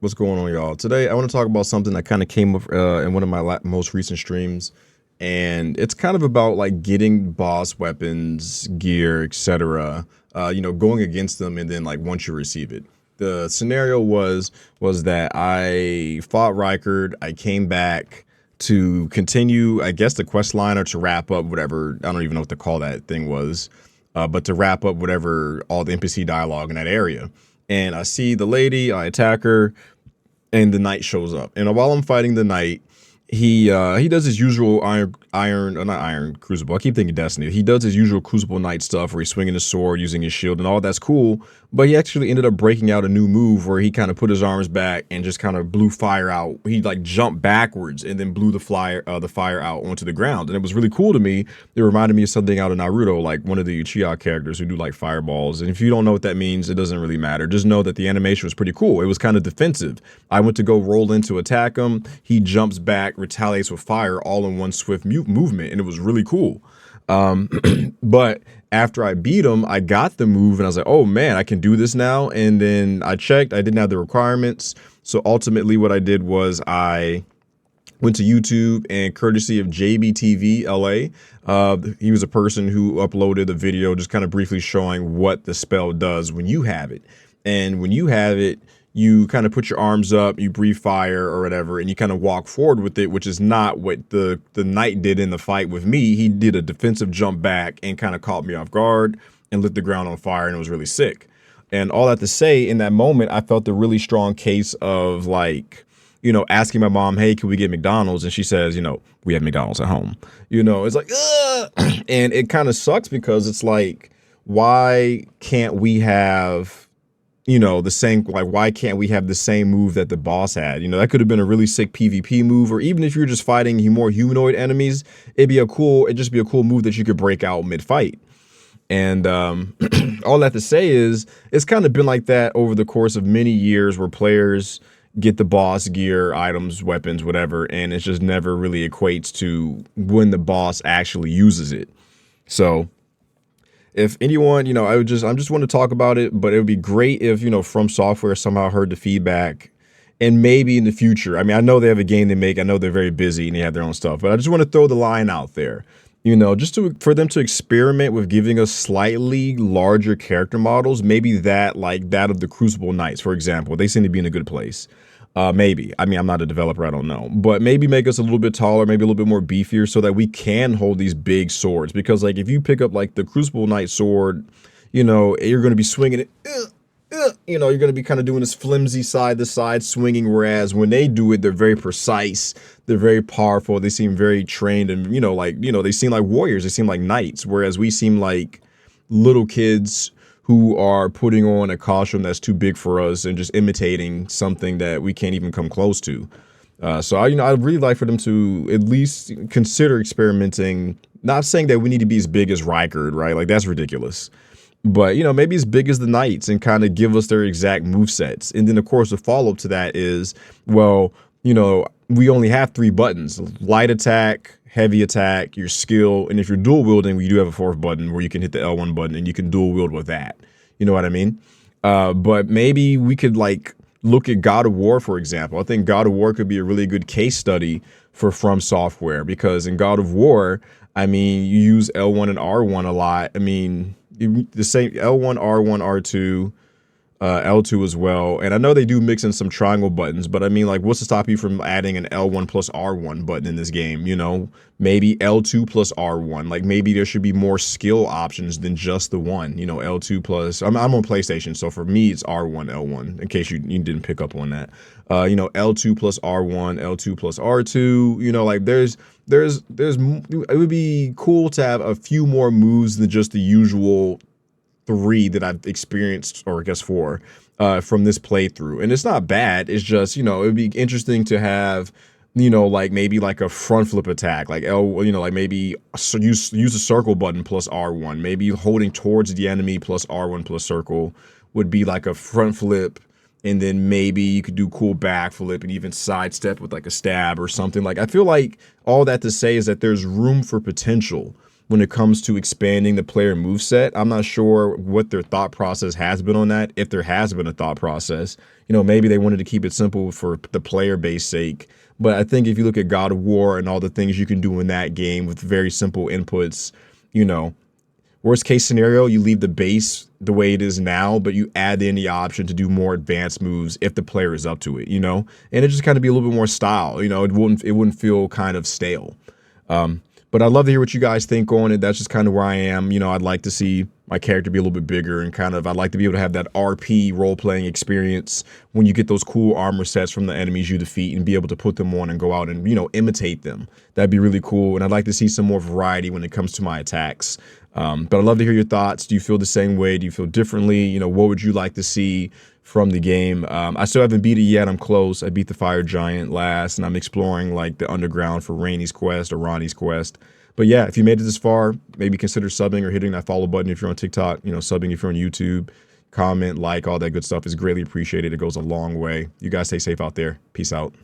What's going on, y'all? Today, I want to talk about something that kind of came up in one of my most recent streams, and it's kind of about like getting boss weapons, gear, etc. Going against them, and then like once you receive it. The scenario was that I fought Rykard. I came back to continue, I guess, the quest line or to wrap up whatever. I don't even know what to call that thing was, but to wrap up whatever all the NPC dialogue in that area. And I see the lady, I attack her, and the knight shows up. And while I'm fighting the knight, he does his usual not iron crucible. I keep thinking Destiny. He does his usual crucible knight stuff where he's swinging his sword, using his shield, and all that's cool. But he actually ended up breaking out a new move where he kind of put his arms back and just kind of blew fire out. He like jumped backwards and then blew the fire out onto the ground, and it was really cool to me. It reminded me of something out of Naruto, like one of the Uchiha characters who do like fireballs. And if you don't know what that means, it doesn't really matter. Just know that the animation was pretty cool. It was kind of defensive. I went to go roll in to attack him. He jumps back, retaliates with fire, all in one swift movement, and it was really cool. But after I beat him, I got the move, and I was like, oh man, I can do this now. And then I checked, I didn't have the requirements. So ultimately what I did was I went to YouTube, and courtesy of JBTV LA, he was a person who uploaded a video just kind of briefly showing what the spell does when you have it. And when you have it, you kind of put your arms up, you breathe fire or whatever, and you kind of walk forward with it, which is not what the knight did in the fight with me. He did a defensive jump back and kind of caught me off guard and lit the ground on fire, and it was really sick. And all that to say, in that moment, I felt a really strong case of like, asking my mom, hey, can we get McDonald's? And she says, we have McDonald's at home. It's like, ugh! And it kind of sucks because it's like, why can't we have the same, like, why can't we have the same move that the boss had? That could have been a really sick PvP move, or even if you're just fighting more humanoid enemies, it'd just be a cool move that you could break out mid-fight. And all that to say is, it's kind of been like that over the course of many years where players get the boss gear, items, weapons, whatever, and it just never really equates to when the boss actually uses it. So if anyone, I'm just want to talk about it, but it would be great if, From Software somehow heard the feedback, and maybe in the future. I mean, I know they have a game they make. I know they're very busy and they have their own stuff, but I just want to throw the line out there, for them to experiment with giving us slightly larger character models, maybe that, like that of the Crucible Knights, for example. They seem to be in a good place. Maybe. I mean, I'm not a developer, I don't know. But maybe make us a little bit taller, maybe a little bit more beefier so that we can hold these big swords. Because, like, if you pick up, like, the Crucible Knight sword, you're going to be swinging it. You're going to be kind of doing this flimsy side-to-side swinging, whereas when they do it, they're very precise. They're very powerful. They seem very trained and, they seem like warriors. They seem like knights, whereas we seem like little kids who are putting on a costume that's too big for us and just imitating something that we can't even come close to. So I'd really like for them to at least consider experimenting. Not saying that we need to be as big as Rykard, right? Like, that's ridiculous. But, maybe as big as the Knights and kind of give us their exact movesets. And then, of course, the follow-up to that is, well, we only have 3 buttons: light attack, heavy attack, your skill, and if you're dual wielding, we do have a 4th button where you can hit the L1 button and you can dual wield with that. You know what I mean? But maybe we could like look at God of War, for example. I think God of War could be a really good case study for From Software, because in God of War, I mean, you use L1 and R1 a lot. I mean, the same L1, R1, R2, L2 as well. And I know they do mix in some triangle buttons, but I mean, like, what's to stop you from adding an L1 plus R1 button in this game? Maybe L2 plus R1. Like, maybe there should be more skill options than just the one. L2 plus. I'm on PlayStation, so for me it's R1, L1. In case you didn't pick up on that. L2 plus R1, L2 plus R2. Like, there's it would be cool to have a few more moves than just the usual 3 that I've experienced, or I guess 4, from this playthrough. And it's not bad. It's just, it would be interesting to have, like maybe like a front flip attack, like like maybe use a circle button plus R1, maybe holding towards the enemy plus R1 plus circle would be like a front flip. And then maybe you could do cool backflip and even sidestep with like a stab or something. Like, I feel like all that to say is that there's room for potential when it comes to expanding the player moveset. I'm not sure what their thought process has been on that, if there has been a thought process. Maybe they wanted to keep it simple for the player base sake. But I think if you look at God of War and all the things you can do in that game with very simple inputs, you know, worst case scenario, you leave the base the way it is now, but you add in the option to do more advanced moves if the player is up to it, and it just kind of be a little bit more style, it wouldn't feel kind of stale. But I'd love to hear what you guys think on it. That's just kind of where I am. I'd like to see my character be a little bit bigger and I'd like to be able to have that RP role-playing experience when you get those cool armor sets from the enemies you defeat and be able to put them on and go out and, imitate them. That'd be really cool. And I'd like to see some more variety when it comes to my attacks. But I'd love to hear your thoughts. Do you feel the same way? Do you feel differently? What would you like to see from the game? I still haven't beat it yet. I'm close. I beat the Fire Giant last, and I'm exploring like the underground for Rainey's quest or Ronnie's quest. But yeah, if you made it this far, maybe consider subbing or hitting that follow button if you're on TikTok, subbing if you're on YouTube, comment, like, all that good stuff is greatly appreciated. It goes a long way. You guys stay safe out there. Peace out.